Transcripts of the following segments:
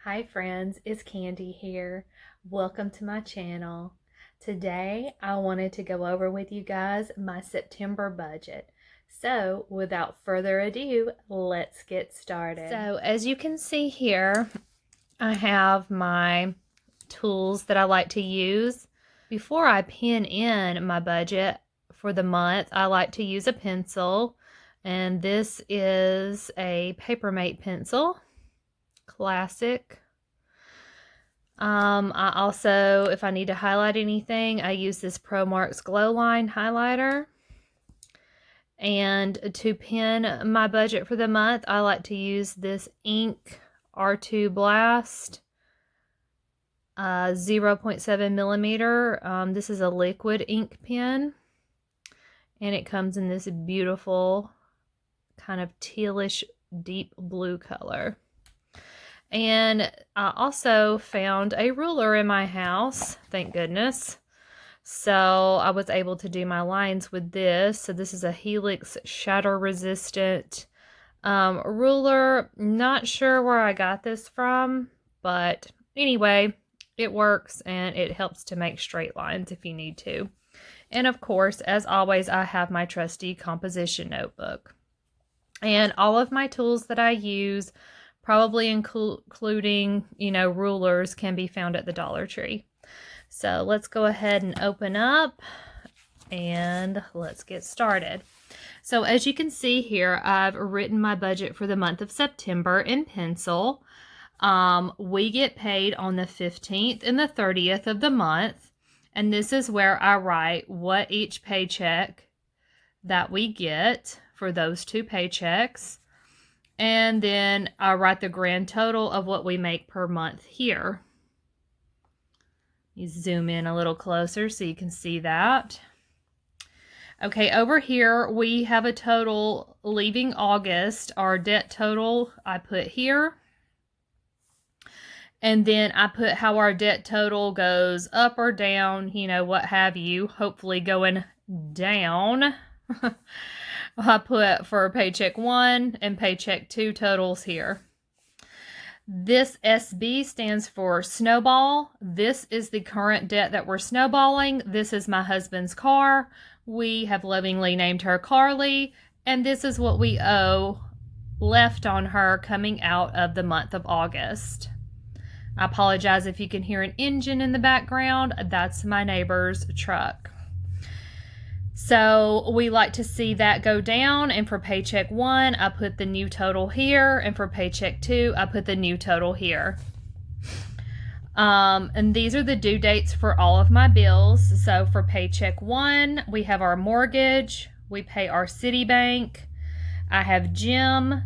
Hi friends, it's Candy here. Welcome to my channel. Today I wanted to go over with you guys my September budget. So without further ado, let's get started. So as you can see here, I have my tools that I like to use. Before I pen in my budget for the month, I like to use a pencil, and this is a Papermate pencil. Classic. I also, if I need to highlight anything, I use this Pro Marks Glow Line highlighter. And to pen my budget for the month, I like to use this ink R2 Blast 0.7 millimeter. This is a liquid ink pen, and it comes in this beautiful kind of tealish deep blue color. And I also found a ruler in my house, thank goodness. So I was able to do my lines with this. So this is a Helix shatter resistant ruler. Not sure where I got this from, but anyway, it works and it helps to make straight lines if you need to. And of course, as always, I have my trusty composition notebook. And all of my tools that I use, probably including, rulers, can be found at the Dollar Tree. So let's go ahead and open up and let's get started. So as you can see here, I've written my budget for the month of September in pencil. We get paid on the 15th and the 30th of the month. And this is where I write what each paycheck that we get for those two paychecks. And then I write the grand total of what we make per month here. You zoom in a little closer so you can see that. Okay, over here we have a total leaving August. Our debt total I put here. And then I put how our debt total goes up or down, what have you. Hopefully going down. I put for paycheck 1 and paycheck 2 totals here. This SB stands for Snowball. This is the current debt that we're snowballing. This is my husband's car. We have lovingly named her Carly, and this is what we owe left on her coming out of the month of August. I apologize if you can hear an engine in the background. That's my neighbor's truck. So we like to see that go down, and for paycheck 1, I put the new total here, and for paycheck 2, I put the new total here. And these are the due dates for all of my bills. So for paycheck 1, we have our mortgage, we pay our Citibank, I have gym,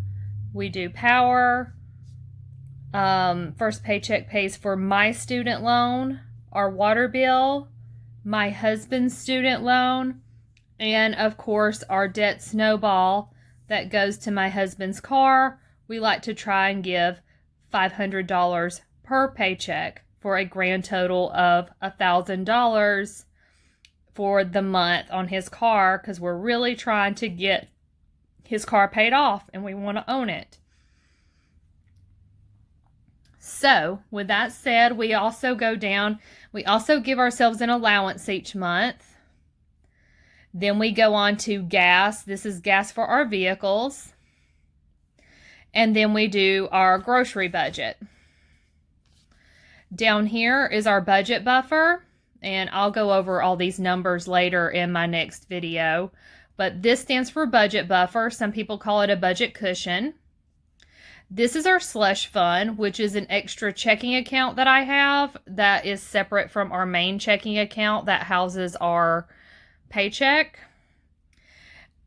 we do power. First paycheck pays for my student loan, our water bill, my husband's student loan, and of course our debt snowball that goes to my husband's car. We like to try and give $500 per paycheck for a grand total of $1,000 for the month on his car, because we're really trying to get his car paid off and we want to own it. So with that said, we also go down, we also give ourselves an allowance each month. Then we go on to gas. This is gas for our vehicles. And then we do our grocery budget. Down here is our budget buffer. And I'll go over all these numbers later in my next video. But this stands for budget buffer. Some people call it a budget cushion. This is our slush fund, which is an extra checking account that I have that is separate from our main checking account that houses our paycheck.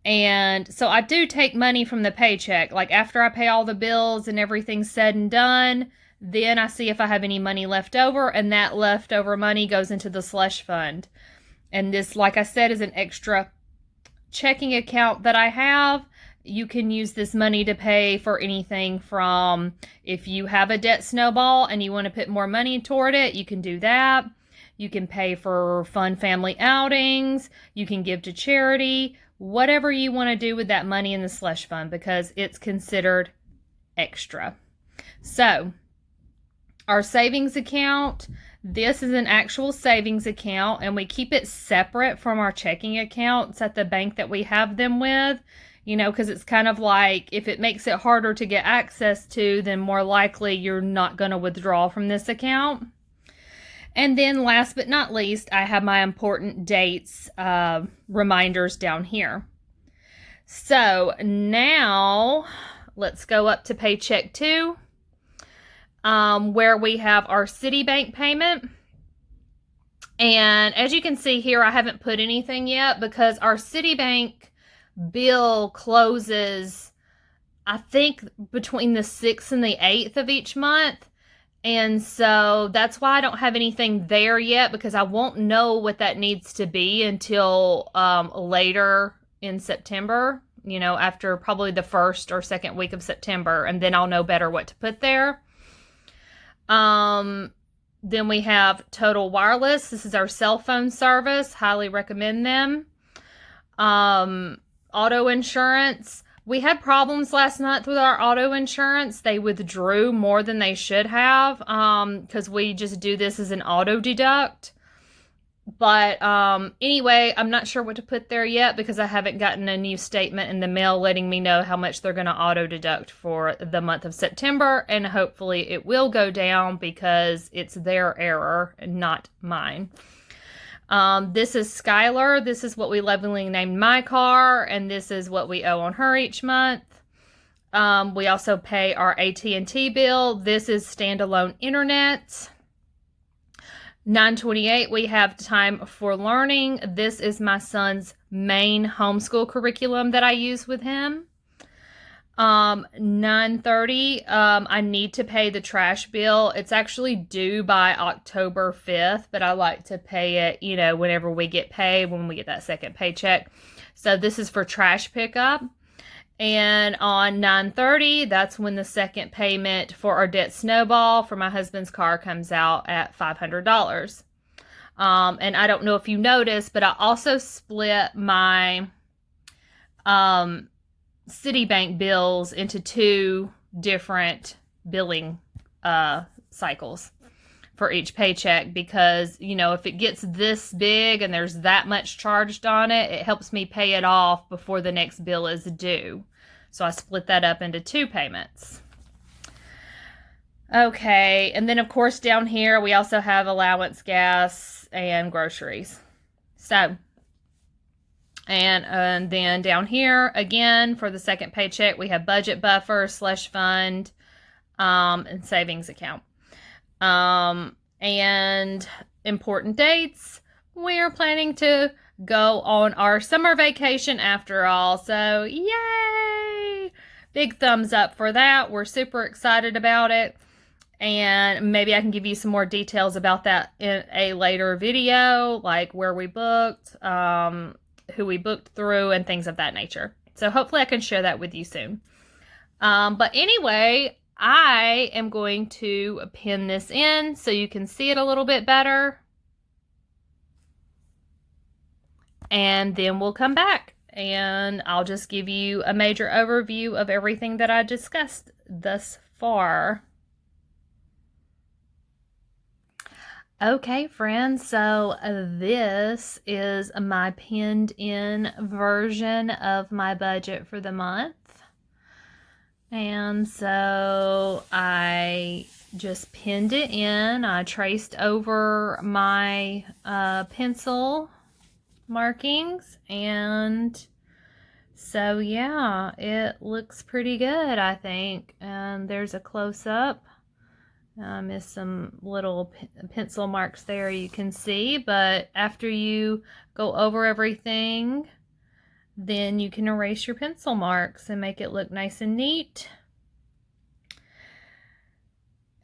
And so I do take money from the paycheck. Like after I pay all the bills and everything's said and done, then I see if I have any money left over, and that leftover money goes into the slush fund. And this, like I said, is an extra checking account that I have. You can use this money to pay for anything from, if you have a debt snowball and you want to put more money toward it, you can do that. You can pay for fun family outings. You can give to charity. Whatever you want to do with that money in the slush fund, because it's considered extra. So Our savings account, this is an actual savings account, and we keep it separate from our checking accounts at the bank that we have them with, you know, because it's kind of like if it makes it harder to get access to, then more likely you're not going to withdraw from this account. And then last but not least, I have my important dates reminders down here. So now let's go up to Paycheck 2. Where we have our Citibank payment. And as you can see here, I haven't put anything yet because our Citibank bill closes, I think, between the 6th and the 8th of each month. And so that's why I don't have anything there yet, because I won't know what that needs to be until later in September, you know, after probably the 1st or 2nd week of September, and then I'll know better what to put there. Then we have Total Wireless. This is our cell phone service. Highly recommend them. Auto insurance. We had problems last month with our auto insurance. They withdrew more than they should have, because we just do this as an auto deduct. But anyway, I'm not sure what to put there yet because I haven't gotten a new statement in the mail letting me know how much they're going to auto deduct for the month of September, and hopefully it will go down because it's their error and not mine. This is Skylar. This is what we lovingly named my car, and this is what we owe on her each month. We also pay our AT&T bill. This is standalone internet. 928, we have Time for Learning. This is my son's main homeschool curriculum that I use with him. 930, I need to pay the trash bill. It's actually due by October 5th, but I like to pay it, you know, whenever we get paid, when we get that second paycheck. So this is for trash pickup. And on 9/30, that's when the second payment for our debt Snowball for my husband's car comes out at $500. And I don't know if you noticed, but I also split my Citibank bills into 2 different billing cycles for each paycheck, because, you know, if it gets this big and there's that much charged on it, it helps me pay it off before the next bill is due. So I split that up into 2 payments. Okay, and then of course down here we also have allowance, gas, and groceries. So, and then down here again for the second paycheck we have budget buffer, slush fund, and savings account. And important dates, we are planning to go on our summer vacation after all. So yay! Big thumbs up for that. We're super excited about it. And maybe I can give you some more details about that in a later video, like where we booked, who we booked through, and things of that nature. So hopefully I can share that with you soon. But anyway, I am going to pin this in so you can see it a little bit better. And then we'll come back and I'll just give you a major overview of everything that I discussed thus far. Okay, friends, so this is my pinned in version of my budget for the month. And so I just pinned it in. I traced over my pencil markings, and so yeah, it looks pretty good, I think. And there's a close-up. I missed some little pencil marks there you can see, but after you go over everything, then you can erase your pencil marks and make it look nice and neat.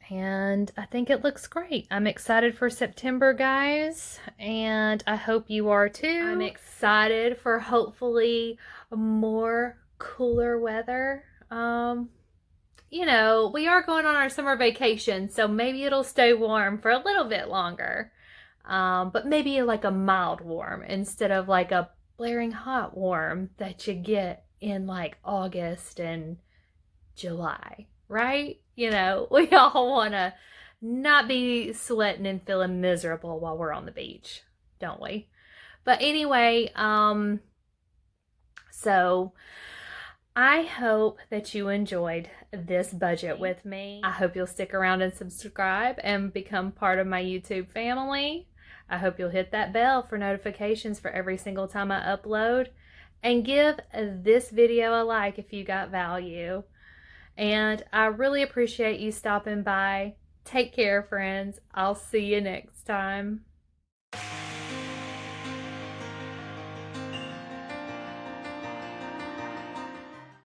And I think it looks great. I'm excited for September, guys, and I hope you are too. I'm excited for hopefully more cooler weather. You know, we are going on our summer vacation, so maybe it'll stay warm for a little bit longer. But maybe like a mild warm instead of like a blaring hot warm that you get in like August and July, right? You know, we all want to not be sweating and feeling miserable while we're on the beach, don't we? But anyway, so I hope that you enjoyed this budget with me. I hope you'll stick around and subscribe and become part of my YouTube family. I hope you'll hit that bell for notifications for every single time I upload, and give this video a like if you got value. And I really appreciate you stopping by. Take care, friends. I'll see you next time.